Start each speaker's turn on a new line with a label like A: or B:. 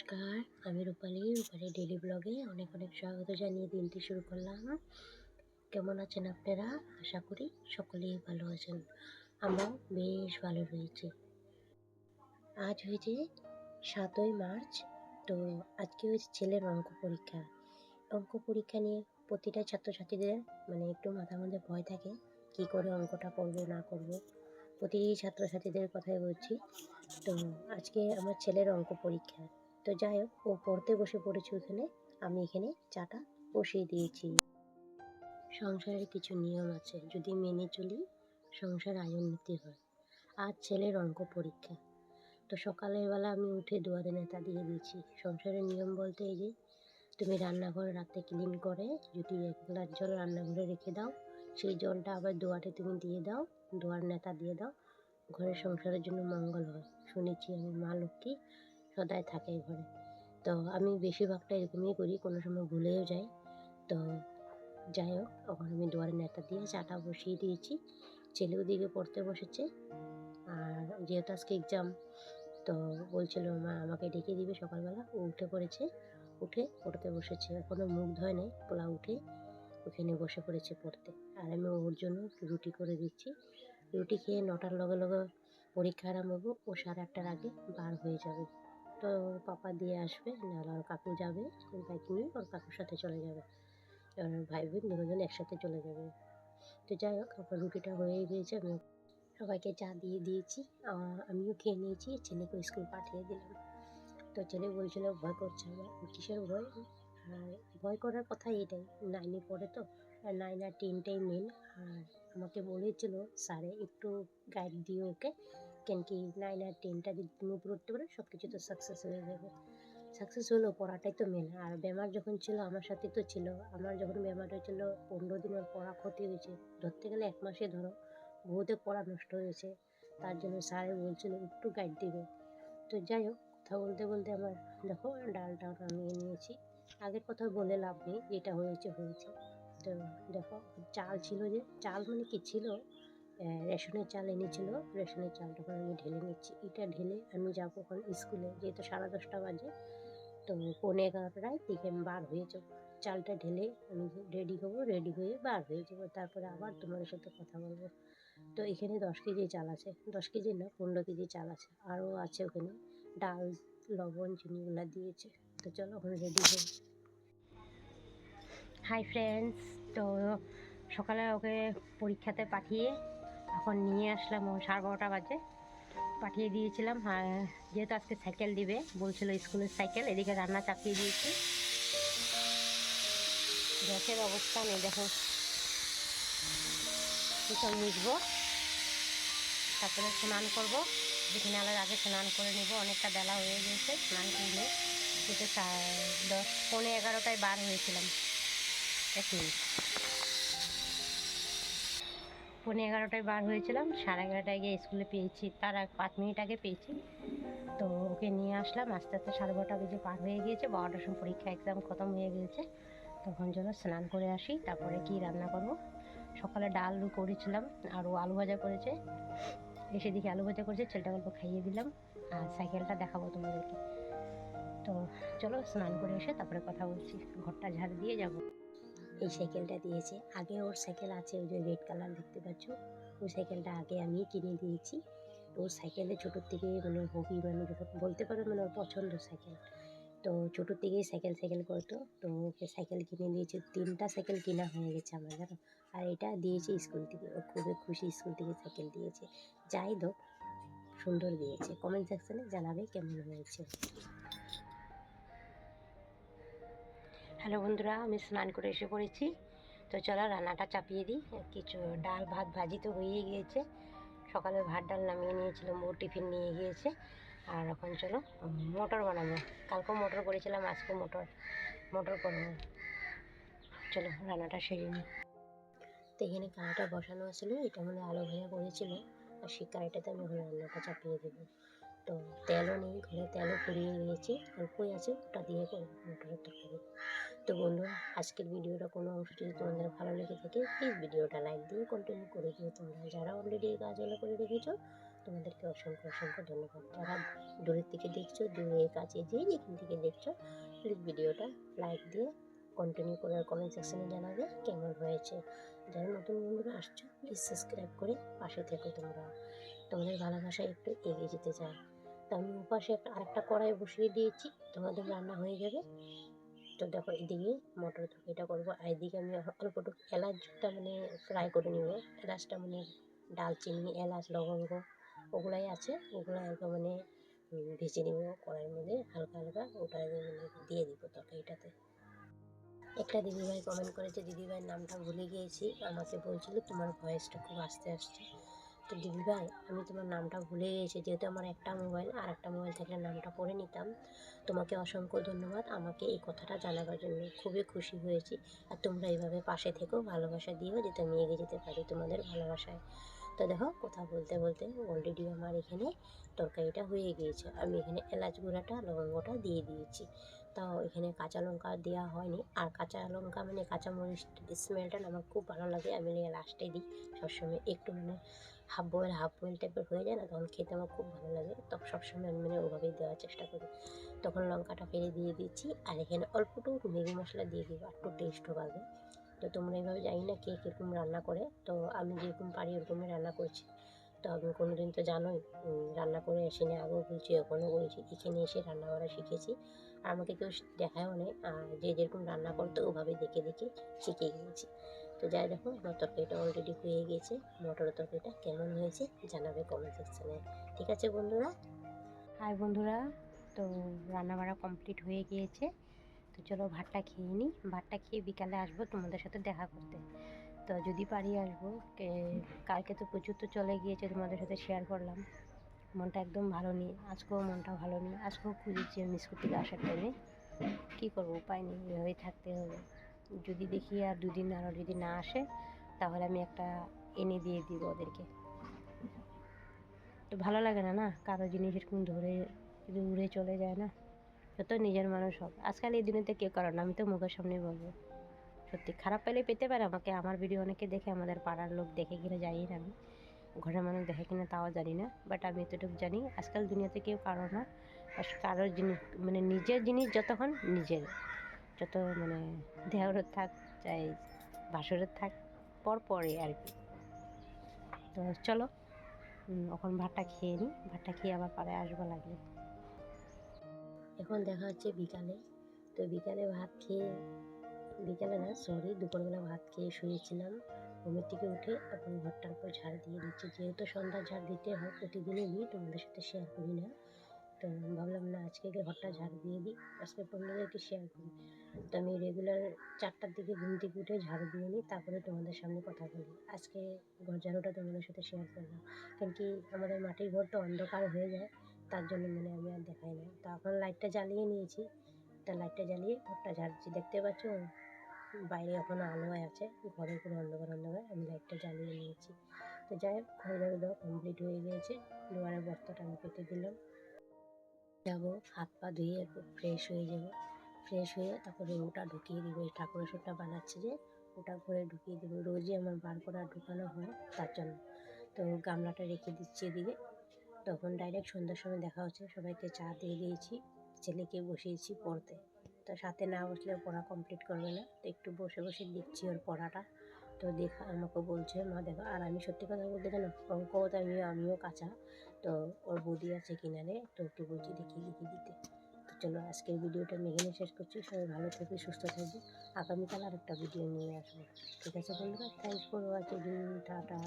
A: নমস্কার, আমি রূপালী ডেইলি ব্লগে অনেক স্বাগত জানিয়ে দিনটি শুরু করলাম। কেমন আছেন আপনারা? আশা করি সকলেই ভালো আছেন। আমরাও বেশ ভালো রয়েছি। আজ হয়েছে 7ই মার্চ। তো আজকে হয়েছে ছেলের অঙ্ক পরীক্ষা। অঙ্ক পরীক্ষা নিয়ে প্রতিটা ছাত্রছাত্রীদের একটু মাথার মধ্যে ভয় থাকে, কী করে অঙ্কটা করব না করব। প্রতিটি ছাত্রছাত্রীদের কথাই বলছি। তো আজকে আমার ছেলের অঙ্ক পরীক্ষা। তো যাই হোক, ও পড়তে বসে পড়েছে ওখানে, আমি এখানে চাটা বসিয়ে দিয়েছি। সংসারের কিছু নিয়ম আছে, যদি মেনে চলি সংসার আয়োন্নতি হয়। আজ ছেলের অঙ্ক পরীক্ষা। তো সকালের বেলা আমি উঠে দুয়ারে নেতা দিয়ে দিয়েছি। সংসারের নিয়ম বলতে এই যে, তুমি রান্নাঘর রাতে ক্লিন করে যদি 1 গ্লাস জল রান্নাঘরে রেখে দাও, সেই জলটা আবার দুয়ারে তুমি দিয়ে দাও, দুয়ার নেতা দিয়ে দাও, ঘরের সংসারের জন্য মঙ্গল হয়। শুনেছি আমি, মা লক্ষ্মী সদাই থাকে ঘরে। তো আমি বেশিরভাগটা এরকমই করি, কোনো সময় ভুলেও যাই। তো যাই হোক, ওখানে আমি দুয়ারে নেতা দিয়ে চাটা বসিয়ে দিয়েছি। ছেলে ওদিকে পড়তে বসেছে। আর যেহেতু আজকে এক্সাম, তো বলছিল মা আমাকে ডেকে দিবে সকালবেলা। ও উঠে পড়েছে, উঠে পড়তে বসেছে। এখনও মুখ ধোয় নাই, পোলা উঠে ওখানে বসে পড়েছে পড়তে। আর আমি ওর জন্য রুটি করে দিচ্ছি। রুটি খেয়ে 9টার লগে লগে পরীক্ষা আরম্ভ হবো। ও 8:30টার আগে বার হয়ে যাবে। তো পাপা দিয়ে আসবে, নাহলে ওর কাকু যাবে, বাইক নিয়ে ওর কাকুর সাথে চলে যাবে। আর ভাই বোন দুজন একসাথে চলে যাবে। তো যাই হোক, আমার রুটিটা হয়ে গিয়েছে। আমি সবাইকে চা দিয়ে দিয়েছি, আমিও খেয়ে নিয়েছি, ছেলেকে স্কুল পাঠিয়ে দিলাম। তো ছেলে বলছিল ভয় করছে আমার। কিসের ভয়? আর ভয় করার কথা এটাই, 9-এ পড়ে তো, আর 9 আর 10টাই মেন। আর আমাকে বলেছিল স্যারে একটু গাইড দিও ওকে, কেন কি 9 আর 10টা যদি তুমি পড়তে পারো সব কিছু তো সাকসেস হয়ে যাবে। সাকসেস হলো, পড়াটাই তো মেন। আর বেমার যখন ছিল আমার সাথে তো ছিল, আমার যখন বেমার হয়েছিল 15 দিনের পড়া ক্ষতি হয়েছে, ধরতে গেলে 1 মাসে ধরো, বহুতে পড়া নষ্ট হয়েছে। তার জন্য স্যারে বলছিল একটু গাইড দিবে। তো যাই হোক, কথা বলতে বলতে আমার দেখো ডালটা নামিয়ে নিয়েছি। আগের কথা বলে লাভ নেই, যেটা হয়েছে হয়েছে। তো দেখো, চাল ছিল, যে চাল কি ছিল, রেশনের চাল এনেছিল। রেশনের চালটা আমি ঢেলে নিচ্ছি। এটা ঢেলে আমি যাবো এখন স্কুলে, যেহেতু 10:30 বাজে। তো 11:45টায় দিকে আমি বার হয়ে যাবো। চালটা ঢেলে আমি রেডি হবো, রেডি হয়ে বার হয়ে যাবো। তারপরে আবার তোমাদের সাথে কথা বলবো। তো এখানে 10 কেজি চাল আছে, 10 কেজি না 15 কেজি চাল আছে। আরও আছে ওখানে ডাল, লবণ, চিনিগুলো দিয়েছে। তো চলো ওখানে রেডি হই। হাই ফ্রেন্ডস, তো সকালে ওকে পরীক্ষাতে পাঠিয়ে এখন নিয়ে আসলাম। ও 12:30 বাজে পাঠিয়ে দিয়েছিলাম। যেহেতু আজকে সাইকেল দিবে বলছিল, স্কুলের সাইকেল। এদিকে রান্না চাপিয়ে দিয়েছি। গ্যাসের অবস্থা নেই, দেখো। এসব মুছবো, তারপরে স্নান করবো। যেখানে আলার আগে স্নান করে নেব, অনেকটা বেলা হয়ে গেছে। স্নান করে নিই, যেহেতু 10, 11:15টায় বার হয়েছিলাম। 1 মিনিট, 11:15টায় বার হয়েছিলাম, 11:30টায় গিয়ে স্কুলে পেয়েছি। তার 5 মিনিট আগে পেয়েছি। তো ওকে নিয়ে আসলাম, আস্তে আস্তে 12:30 বেজে পার হয়ে গিয়েছে। 12টার সময় পরীক্ষা এক্সাম খতম হয়ে গিয়েছে। তখন চলো স্নান করে আসি, তারপরে কি রান্না করব। সকালে ডাল করেছিলাম, আর ও আলু ভাজা করেছে। এসে দিকে আলু ভাজা করেছে, ছেলেটা গল্প খাইয়ে দিলাম। আর সাইকেলটা দেখাবো তোমাদেরকে। তো চলো স্নান করে এসে তারপরে কথা বলছি। ঘরটা ঝাড় দিয়ে যাব। এই সাইকেলটা দিয়েছে, আগে ওর সাইকেল আছে, ওই যে রেড কালার দেখতে পাচ্ছ, ওই সাইকেলটা আগে আমি কিনে দিয়েছি। ওর সাইকেলে ছোটোর থেকে হবি, বলতে পারো ওর পছন্দ সাইকেল। তো ছোটোর থেকেই সাইকেল করতো। তো ওকে সাইকেল কিনে দিয়েছি, 3টা সাইকেল কেনা হয়ে গেছে আমার, জানো। আর এটা দিয়েছে স্কুল থেকে, ও খুবই খুশি, স্কুল থেকে সাইকেল দিয়েছে। যাই হোক, সুন্দর দিয়েছে। কমেন্ট সেকশানে জানাবে কেমন হয়েছে। হ্যালো বন্ধুরা, আমি স্নান করে এসে পড়েছি। তো চলো রান্নাটা চাপিয়ে দিই। কিছু ডাল ভাত ভাজি তো হয়েই গিয়েছে। সকালে ভাত ডাল নামিয়ে নিয়েছিলাম, ও টিফিন নিয়ে গিয়েছে। আর এখন চলো মটর বানাবো। কালকেও মটর করেছিলাম, আজকেও মটর করবো। চলো রান্নাটা সেরে নিই। তো এখানে কড়াইটা বসানো ছিল, এটা আলু ভাজা করেছিল। আর সেই কড়াইটাতে আমি রান্নাটা চাপিয়ে দেবো। তো তেলও নেই ঘরে, তেলও পুড়িয়ে নিয়েছি, অল্পই আছে, ওটা দিয়ে করবো মটরের তরকারি। তো বন্ধুরা, আজকের ভিডিওটা কোনো অংশ যদি তোমাদের ভালো লেগে থাকে, প্লিজ ভিডিওটা লাইক দিয়ে কন্টিনিউ করে দিও। তোমরা যারা অলরেডি এই কাজগুলো করে রেখেছো তোমাদেরকে অসংখ্য অসংখ্য ধন্যবাদ। যারা দূরের থেকে দেখছো, দূরে কাছে যেখান থেকে দেখছো, প্লিজ ভিডিওটা লাইক দিয়ে কন্টিনিউ করে কমেন্ট সেকশনে জানাবে কেমন হয়েছে। যারা নতুন বন্ধুরা আসছো প্লিজ সাবস্ক্রাইব করে পাশে থেকো। তোমাদের ভালোবাসায় একটু এগিয়ে যেতে চাই। তো আমি ওপাশে আরেকটা কড়াই বসিয়ে দিয়েছি, তোমাদের রান্না হয়ে যাবে। তো দেখো এদিকে মটর তরকারিটা করবো, আর এদিকে আমি অল্পটুকু এলাচটা মানে ফ্রাই করে নেব। এলাচটা মানে ডালচিনি, এলাচ, লবঙ্গ ওগুলাই আছে, ওগুলো একদম মানে ভেজে নেব কড়াইয়ের মধ্যে হালকা হালকা, ওটা মানে দিয়ে দিব তরকারিটাতে। একটা দিদিভাই কমেন্ট করেছে, দিদিভাইয়ের নামটা ভুলে গিয়েছি, আমাকে বলছিল তোমার ভয়েসটা খুব আস্তে আসছে। তো দিদিভাই আমি তোমার নামটা ভুলে গিয়েছি, যেহেতু আমার একটা মোবাইল, আর একটা মোবাইল থাকলে নামটা পড়ে নিতাম। তোমাকে অসংখ্য ধন্যবাদ আমাকে এই কথাটা জানাবার জন্য, খুবই খুশি হয়েছি। আর তোমরা এইভাবে পাশে থেকেও ভালোবাসা দিও, যাতে আমি এগিয়ে যেতে পারি তোমাদের ভালোবাসায়। তো দেখো কথা বলতে বলতে অলরেডি আমার এখানে তরকারিটা হয়ে গিয়েছে। আমি এখানে এলাচ গুঁড়াটা, লবঙ্গটা দিয়ে দিয়েছি। তাও এখানে কাঁচা লঙ্কা দেওয়া হয়নি, আর কাঁচা লঙ্কা মানে কাঁচামরিচ স্মেলটা আমার খুব ভালো লাগে, আমি লাস্টে দিই সবসময়। একটু মানে হাফ বয়েল টাইপের হয়ে যায় না, তখন খেতে আমার খুব ভালো লাগে, তখন সবসময় আমি মানে ওভাবেই দেওয়ার চেষ্টা করি। তখন লঙ্কাটা ফেলে দিয়ে দিচ্ছি, আর এখানে অল্পটুকু ম্যাগি মশলা দিয়ে দিব, একটু টেস্টও পাবে। তো তোমরা এইভাবে জানি না কে কীরকম রান্না করে, তো আমি যেরকম পারি ওরকমই রান্না করছি। তো আমি কোনো দিন তো জানোই রান্না করে আসিনি, আগেও বলছি এখনও বলছি, এখানে এসে রান্না করা শিখেছি। আর আমাকে কেউ দেখায়ও নেই, আর যে যেরকম রান্না করতো ওভাবে দেখে দেখে শিখে গিয়েছি। তো যাই দেখো আমার তরকারিটা অলরেডি হয়ে গিয়েছে। মটরের তরকারিটা কেমন হয়েছে জানাবে কমেন্ট সেকশানে। ঠিক আছে বন্ধুরা? হাই বন্ধুরা, তো রান্নাবাড়া কমপ্লিট হয়ে গিয়েছে। তো চলো ভাতটা খেয়ে নিই, ভাতটা খেয়ে বিকালে আসবো তোমাদের সাথে দেখা করতে। তো যদি পারি আসবো। কালকে তো প্রচুর তো চলে গিয়েছে, তোমাদের সাথে শেয়ার করলাম। মনটা একদম ভালো নেই, আজকেও মনটা ভালো নেই, আজকেও খুঁজেছি আমি স্কুল থেকে আসার টাইমে। কী করবো, উপায় নেই, এভাবেই থাকতে হবে। যদি দেখি আর দুদিন আরও যদি না আসে, তাহলে আমি একটা এনে দিয়ে দিব ওদেরকে। তো ভালো লাগে না না, কারো জিনিস এরকম ধরে যদি উড়ে চলে যায় না, যত নিজের মানুষ হোক। আজকাল এই দিনেতে কেউ কারণ আমি তো মুখের সামনেই বলবো, সত্যি খারাপ পেলে পেতে পারে আমাকে, আমার ভিডিও অনেকে দেখে, আমাদের পাড়ার লোক দেখে কিনা জানি না, আমি ঘরের মানুষ দেখে কিনা তাও জানি না, বাট আমি এতটুকু জানি আজকাল দুনিয়াতে কেউ কারো না। কারোর জিনিস মানে নিজের জিনিস যতক্ষণ নিজের, যত মানে দেহরের থাক চাই ভাসুরের থাক, পরে আর কি। তো চলো এখন ভাতটা খেয়ে নিই, ভাতটা খেয়ে আবার পাড়ায় আসবো লাগলে। এখন দেখা হচ্ছে বিকালে। তো বিকালে ভাত খেয়ে, বিকালে না সরি দুপুরবেলা ভাত খেয়ে শুয়েছিলাম। ঘুমের থেকে উঠে এখন ঘরটার উপর ঝাড় দিয়ে দিচ্ছি, যেহেতু সন্ধ্যা ঝাড় দিতে হয়, প্রতিদিনই দিই, তোমাদের সাথে শেয়ার করি না। তো ভাবলাম না আজকে ঘরটা ঝাড় দিয়ে দিই, আজকে তোমাদেরকে শেয়ার করি। তো আমি রেগুলার 4টার দিকে ঘুম থেকে উঠে ঝাড়ু দিয়ে নিই, তারপরে তোমাদের সামনে কথা বলি। আজকে ঘর ঝাড়ুটা তোমাদের সাথে শেয়ার করলাম, কেন কি আমাদের মাটির ঘর তো অন্ধকার হয়ে যায়, তার জন্য মানে আমি আর দেখাই না। তো এখন লাইটটা জ্বালিয়ে নিয়েছি, তা লাইটটা জ্বালিয়ে ঘরটা ঝাড়ছি। দেখতে পাচ্ছ বাইরে এখনও আলো আছে, ঘরে পুরো অন্ধকার অন্ধকার, আমি লাইটটা জ্বালিয়ে নিয়েছি। তো যাই হোক ঘর ঝাড়ু দেওয়া কমপ্লিট হয়ে গিয়েছে। দুয়ারের বস্তাটা আমি পেতে দিলাম, যাবো হাত পা ধুয়ে ফ্রেশ হয়ে যাব। ফ্রেশ হয়ে তারপরে ওটা ঢুকিয়ে দিব, এই ঠাকুরের ওষুধটা বানাচ্ছি যে ওটা ঘরে ঢুকিয়ে দেবো, রোজই আমার বার করা ঢুকানো হয় তার জন্য। তো গামলাটা রেখে দিচ্ছি এদিকে। তখন ডাইরেক্ট সন্ধ্যার সময় দেখা হচ্ছে, সবাইকে চা দিয়ে দিয়েছি, ছেলেকে বসিয়েছি পড়তে। তো সাথে না বসলে পড়া কমপ্লিট করবে না, তো একটু বসে বসে দেখছি ওর পড়াটা। তো দেখা আমাকে বলছে মা দেখো, আর আমি সত্যি কথা বলতে জানো অঙ্ক তো আমিও কাঁচা। তো ওর বৌদি আছে কিনারে, তো একটু বলছি দেখিয়ে দিতে। তো চলো আজকের ভিডিওটা আমি এখানে শেষ করছি, সবাই ভালো থাকবে, সুস্থ থাকবে। আগামীকাল আর একটা ভিডিও নিয়ে আসবো। ঠিক আছে বন্ধুরা, থ্যাংকস ফর ওয়াচিং, টাটা।